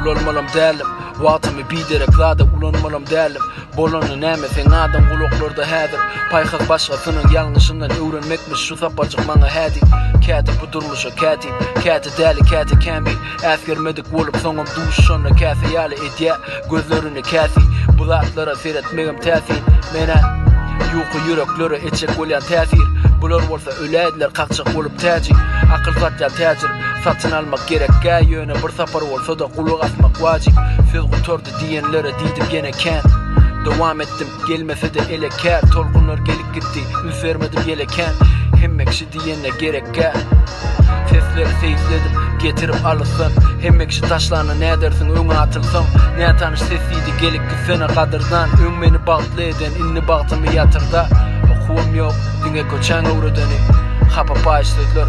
olmalım derlim. Vatımı bidereklada ulanmalım derlim. Bolonu näme sen adam kulaklarda häzir. Paýhak başgasının ýalňyşyndan öwrenmekmiş şu sapacık maňa hädi. Käti bu durmuşa käti, käti däli käti kämbi. Äsgermedik bolup soňam duşşana käsi ýaly edýä. Gözlerini käsi, bu zatlara seretmegem täsir. Mene ýuky ýüreklere etjek bolýan täsir. Bular bolsa ölädiler kakçak bolup täji. Akyl zatja täjir, satyn almak gerek gä ýöne bir sapar bolsa da kulak asmak wajib. Söz gutordy diýenlere diýdim gene kän. Dowam etdim gelmese de ele kär. Tolgunlar gelip gitti üz vermedim yeleken. Hemmekşi diýene gerek gä. Sesleri seyizledim getirip alysın. Hemmekşi taşlarına ne dersin öňe atylsam. Ne tanış sesiydi gelip gitsene kadırdan. Öň meni bagtly eden inni bagtymy ýatyrda. Okuwam ýok diňe köçäň öwredeni. Hapa paýşlyklar